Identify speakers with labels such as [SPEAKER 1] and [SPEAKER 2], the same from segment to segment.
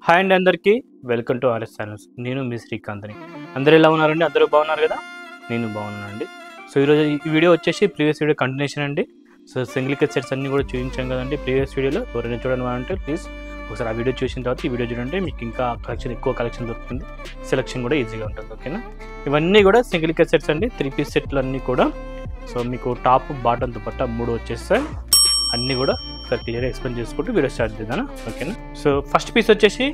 [SPEAKER 1] Hi అండి అందరికీ welcome to RS channels. నేను మీ శ్రీకాంత్ని. అందరూ ఎలా ఉన్నారండి? అందరూ బాగున్నారు కదా? నేను బాగున్నానండి. సో ఈరోజు ఈ వీడియో వచ్చేసి ప్రీవియస్ వీడియో కంటిన్యూషన్ అండి. సో సింగిల్ కట్ సెట్స్ అన్నీ కూడా చూపించాం కదండి ప్రీవియస్ వీడియోలో. ఎవరైనా చూడాలంటే ప్లీజ్ ఒకసారి ఆ వీడియో చూసిన తర్వాత ఈ వీడియో చూడండి, మీకు ఇంకా ఎక్కువ కలెక్షన్ దొరుకుతుంది, సెలెక్షన్ కూడా ఈజీగా ఉంటుంది. ఓకేనా? ఇవన్నీ కూడా సింగిల్ కట్ సెట్స్ అండి, 3 పీస్ సెట్లు అన్నీ కూడా. సో మీకు టాప్ బాటమ్ దుపట్టా 3 వచ్చేస్తాయి. అన్నీ కూడా ఒకసారి క్లియర్గా ఎక్స్ప్లెయిన్ చేసుకుంటూ వీడియో స్టార్ట్ చేద్దాం. ఓకేనా? సో ఫస్ట్ పీస్ వచ్చేసి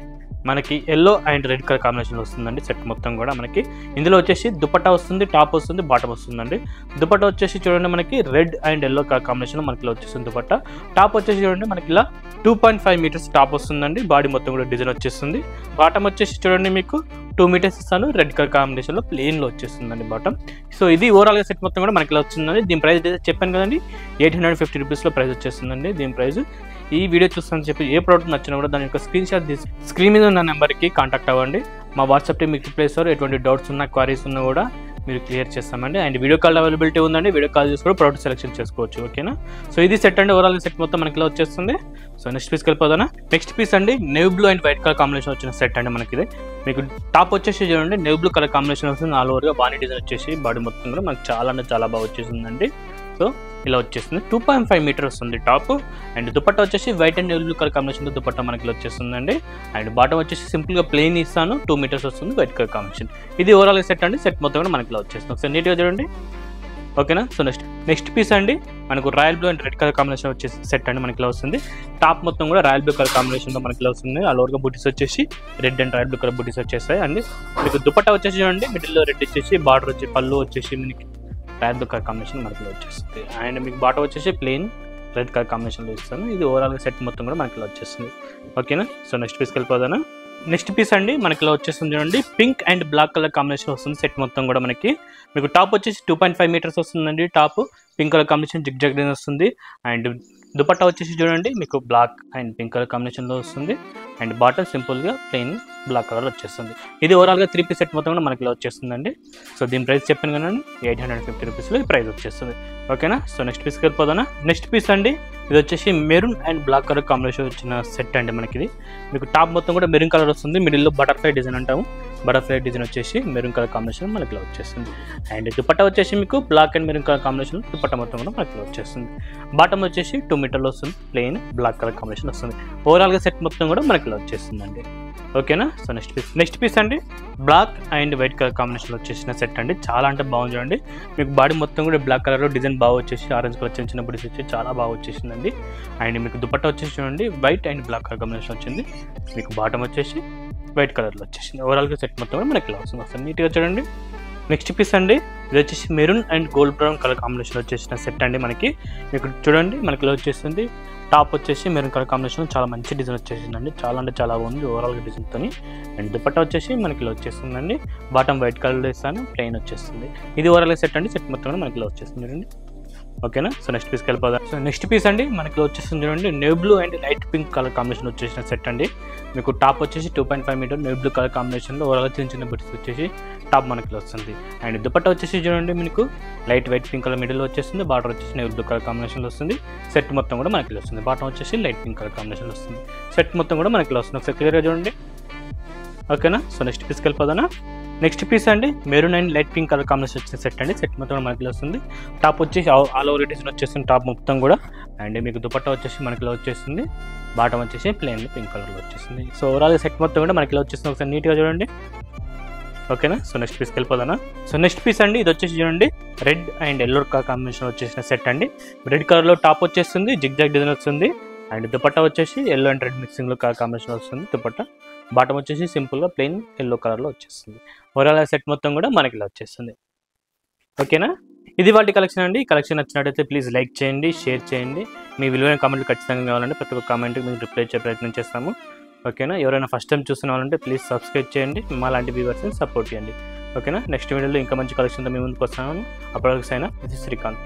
[SPEAKER 1] మనకి yellow and red colour combination వస్తుందండి. సెట్ మొత్తం కూడా మనకి ఇందులో వచ్చేసి దుపట్టా వస్తుంది, టాప్ వస్తుంది, బాటమ్ వస్తుందండి. దుపట్టా వచ్చేసి చూడండి మనకి red and yellow colour combination మనకి ఇలా వచ్చేస్తుంది దుపట్టా. టాప్ వచ్చేసి చూడండి మనకి ఇలా 2.5 మీటర్స్ టాప్ వస్తుందండి. బాడీ మొత్తం కూడా డిజైన్ వచ్చేస్తుంది. బాటమ్ వచ్చేసి చూడండి మీకు 2 మీటర్స్ ఇస్తాను, రెడ్ కలర్ కాంబినేషన్లో ప్లెయిన్లో వచ్చేస్తుందండి బాటమ్. సో ఇది ఓవరాల్గా సెట్ మొత్తం కూడా మనకి ఇలా వచ్చిందండి. దీని ప్రైస్ అయితే చెప్పాను కదండి, 850 రూపీస్లో ప్రైస్ వచ్చేస్తుందండి. దీని ప్రైస్ ఈ వీడియో చూస్తానని చెప్పి ఏ ప్రోడక్ట్ నచ్చినా కూడా దాని యొక్క స్క్రీన్ షాట్ తీసి స్క్రీన్ మీద ఉన్న నెంబర్కి కాంటాక్ట్ అవ్వండి. మా వాట్సాప్ టీం మీకు రిప్లై ఇస్తారు. ఎటువంటి డౌట్స్ ఉన్నా, క్వారీస్ ఉన్నా కూడా మీరు క్లియర్ చేస్తామండి. అండ్ వీడియో కాల్ అవైలబిలిటీ ఉందండి. వీడియో కాల్ చేసి కూడా ప్రోడక్ట్ సెలెక్షన్ చేసుకోవచ్చు. ఓకేనా? సో ఇది సెట్ అండి, ఓవరాల్ సెట్ మొత్తం మనకి ఇలా వచ్చేస్తుంది. సో నెక్స్ట్ పీస్కి వెళ్ళిపోదానా? నెక్స్ట్ పీస్ అండి navy blue and white colour combination వచ్చిన సెట్ అండి మనకి ఇది. మీకు టాప్ వచ్చేసి చూడండి నేవీ బ్లూ కలర్ కాంబినేషన్ వస్తుంది. ఆల్ ఓవర్గా బాడీ డిజైన్ వచ్చేసి బాడీ మొత్తం కూడా మనకి చాలా అంటే చాలా బాగా వచ్చేసిందండి. సో ఇలా వచ్చేస్తుంది. 2.5 మీటర్ వస్తుంది టాప్. అండ్ దుపట్టా వచ్చేసి white and blue colour combination dupatta మనకి ఇలా వచ్చేస్తుందండి. అండ్ బాటమ్ వచ్చేసి సింపుల్గా ప్లెయిన్ ఇస్తాను, 2 మీటర్స్ వస్తుంది, వైట్ కలర్ కాంబినేషన్. ఇది ఓవరాల్ సెట్ అండి. సెట్ మొత్తం కూడా మనకి ఇలా వచ్చేస్తుంది. ఒకసారి నీట్గా చూడండి. ఓకేనా? సో నెక్స్ట్ పీస్ అండి మనకు royal blue and red colour combination వచ్చేసి సెట్ అండి మనకి ఇలా వస్తుంది. టాప్ మొత్తం కూడా రాయల్ బ్లూ కలర్ కాంబినేషన్లో మనకి ఇలా వస్తుంది. ఆల్ ఓవర్గా బూటీస్ వచ్చేసి red and royal blue colour బూటీస్ వచ్చేస్తాయి. అండ్ మీకు దుపట్టా వచ్చేసి చూడండి మిడిల్లో రెడ్ వచ్చేసి, బార్డర్ వచ్చి పళ్ళు వచ్చేసి మనకి రాయల్ బ్లూ కలర్ కాంబినేషన్ మనకి వచ్చేస్తుంది. అండ్ మీకు బాటమ్ వచ్చేసి ప్లెయిన్ రెడ్ కలర్ కాంబినేషన్లో ఇస్తాను. ఇది ఓవరాల్గా సెట్ మొత్తం కూడా మనకి ఇలా వచ్చేస్తుంది. ఓకేనా? సో నెక్స్ట్ పీస్కి వెళ్ళిపోదానా? నెక్స్ట్ పీస్ అండి మనకి ఇలా వచ్చేస్తుంది చూడండి, pink and black colour combination వస్తుంది. సెట్ మొత్తం కూడా మనకి మీకు టాప్ వచ్చేసి 2.5 మీటర్స్ వస్తుందండి. Top pink colour combination zigzag design వస్తుంది. అండ్ దుపట్టా వచ్చేసి చూడండి మీకు బ్లాక్ అండ్ పింక్ కలర్ కాంబినేషన్లో వస్తుంది. అండ్ బాటమ్ సింపుల్గా ప్లెయిన్ బ్లాక్ కలర్ వచ్చేస్తుంది. ఇది ఓవరాల్గా 3 పీస్ సెట్ మొత్తం కూడా మనకి ఇలా వచ్చేస్తుందండి. సో దీని ప్రైస్ చెప్పాను కదండి, 850 రూపీస్లో ఈ ప్రైస్ వచ్చేస్తుంది. ఓకేనా? సో నెక్స్ట్ పీస్కి వెళ్ళిపోదానా? నెక్స్ట్ పీస్ అండి ఇది వచ్చేసి maroon and black colour combination వచ్చిన సెట్ అండి మనకి ఇది. మీకు టాప్ మొత్తం కూడా మెరూన్ కలర్ వస్తుంది. మిడిల్లో బటర్ఫ్లై డిజైన్ అంటాము. బటర్ఫ్లై డిజైన్ వచ్చేసి మెరూన్ కలర్ కాంబినేషన్ మనకి ఇలా వచ్చేస్తుంది. అండ్ దుపట్టా వచ్చేసి మీకు black and maroon colour combination dupatta మొత్తం కూడా మనకి ఇలా వచ్చేస్తుంది. బాటమ్ వచ్చేసి 2 మీటర్లో వస్తుంది, ప్లెయిన్ బ్లాక్ కలర్ కాంబినేషన్ వస్తుంది. ఓవరాల్గా సెట్ మొత్తం కూడా మనకి ఇలా వచ్చేస్తుందండి. ఓకేనా? సో నెక్స్ట్ పీస్ అండి బ్లాక్ అండ్ వైట్ కలర్ కాంబినేషన్లో వచ్చేసిన సెట్ అండి. చాలా అంటే బాగుంది చూడండి. మీకు బాడీ మొత్తం కూడా బ్లాక్ కలర్లో డిజైన్ బాగా వచ్చేసి, ఆరెంజ్ కలర్ చిన్న చిన్న బుడీస్ వచ్చి చాలా బాగా వచ్చేసిందండి. అండ్ మీకు దుపట్టా వచ్చేసి చూడండి white and black colour combination వచ్చింది. మీకు బాటమ్ వచ్చేసి వైట్ కలర్లో వచ్చేసింది. ఓవరాల్గా సెట్ మొత్తం కూడా మనకి ఇలా వస్తుంది. ఒకసారి నీట్గా చూడండి. నెక్స్ట్ పీస్ అండి ఇది వచ్చేసి maroon and gold brown colour combination వచ్చేసిన సెట్ అండి మనకి. మీకు చూడండి మనకి ఇలా వచ్చేస్తుంది. టాప్ వచ్చేసి మెరూన్ కలర్ కాంబినేషన్ చాలా మంచి డిజైన్ వచ్చేసిందండి. చాలా అంటే చాలా బాగుంది ఓవరాల్గా డిజైన్తో. అండ్ దుపట్టా వచ్చేసి మనకి ఇలా వచ్చేస్తుందండి. బాటమ్ వైట్ కలర్లో ఇస్తాను, ప్లెయిన్ వచ్చేస్తుంది. ఇది ఓవరాల్గా సెట్ అండి. సెట్ మొత్తం కూడా మనకి ఇలా వచ్చేస్తుంది చూడండి. ఓకేనా? సో నెక్స్ట్ పీస్కి వెళ్ళిపోదాం. సో నెక్స్ట్ పీస్ అండి మనకి వచ్చేస్తుంది చూడండి navy blue and light pink colour combination వచ్చేసిన సెట్ అండి. మీకు టాప్ వచ్చేసి 2.5 మీటర్ నేవీ బ్లూ కలర్ కాంబినేషన్లో ఓవరాల్ చిన్న చిన్న బుట్స్ వచ్చేసి టాప్ మనకి వస్తుంది. అండ్ దుపట్టా వచ్చేసి చూడండి మీకు లైట్ వైట్ పింక్ కలర్ మిడిల్లో వచ్చేస్తుంది. బార్డర్ వచ్చేసి నేవీ బ్లూ కలర్ కాంబినేషన్లో వస్తుంది. సెట్ మొత్తం కూడా మనకి వస్తుంది. బాటమ్ వచ్చేసి లైట్ పింక్ కలర్ కాంబినేషన్లో వస్తుంది. సెట్ మొత్తం కూడా మనకి వస్తుంది. ఒకసారి క్లియర్గా చూడండి. ఓకేనా? సో నెక్స్ట్ పీస్కి వెళ్ళిపోదానా? నెక్స్ట్ పీస్ అండి maroon and light pink colour combination వచ్చిన సెట్ అండి. సెట్ మొత్తం మనకి వస్తుంది. టాప్ వచ్చేసి ఆల్ ఓవర్ డిజైన్ వచ్చేస్తుంది టాప్ మొత్తం కూడా. అండ్ మీకు దుపట్టా వచ్చేసి మనకి వచ్చేస్తుంది. బాటమ్ వచ్చేసి ప్లెయిన్ పింక్ కలర్లో వచ్చేస్తుంది. సో ఓవరాల్ సెట్ మొత్తం కూడా మనకి వచ్చేస్తుంది. ఒకసారి నీట్గా చూడండి. ఓకేనా? సో నెక్స్ట్ పీస్కి వెళ్ళిపోదానా? సో నెక్స్ట్ పీస్ అండి ఇది వచ్చేసి చూడండి red and yellow colour combination వచ్చేసిన సెట్ అండి. రెడ్ కలర్లో టాప్ వచ్చేస్తుంది, జిగ్ జాగ్ డిజైన్ వస్తుంది. అండ్ దుపట్టా వచ్చేసి ఎల్లో అండ్ రెడ్ మిక్సింగ్లో కలర్ కాంబినేషన్ వస్తుంది దుపట్టా. బాటమ్ వచ్చేసి సింపుల్గా ప్లెయిన్ ఎల్లో కలర్లో వచ్చేస్తుంది. ఓవరాల్ సెట్ మొత్తం కూడా మనకి ఇలా వచ్చేస్తుంది. ఓకేనా? ఇది వాటి కలెక్షన్ అండి. ఈ కలెక్షన్ నచ్చినట్టయితే ప్లీజ్ లైక్ చేయండి, షేర్ చేయండి. మీ విలువైన కామెంట్లు ఖచ్చితంగా కావాలంటే ప్రతి ఒక్క కామెంట్కి మీకు రిప్లై ఇచ్చే ప్రయత్నం చేస్తాము. ఓకేనా? ఎవరైనా ఫస్ట్ టైం చూస్తున్న వాళ్ళంటే ప్లీజ్ సబ్స్క్రైబ్ చేయండి. మా లాంటి వ్యూవర్స్ని సపోర్ట్ చేయండి. ఓకేనా? నెక్స్ట్ వీడియోలో ఇంకా మంచి కలెక్షన్తో మీ ముందుకు వస్తాను. అప్పటివరకు సైనా ఇది శ్రీకాంత్.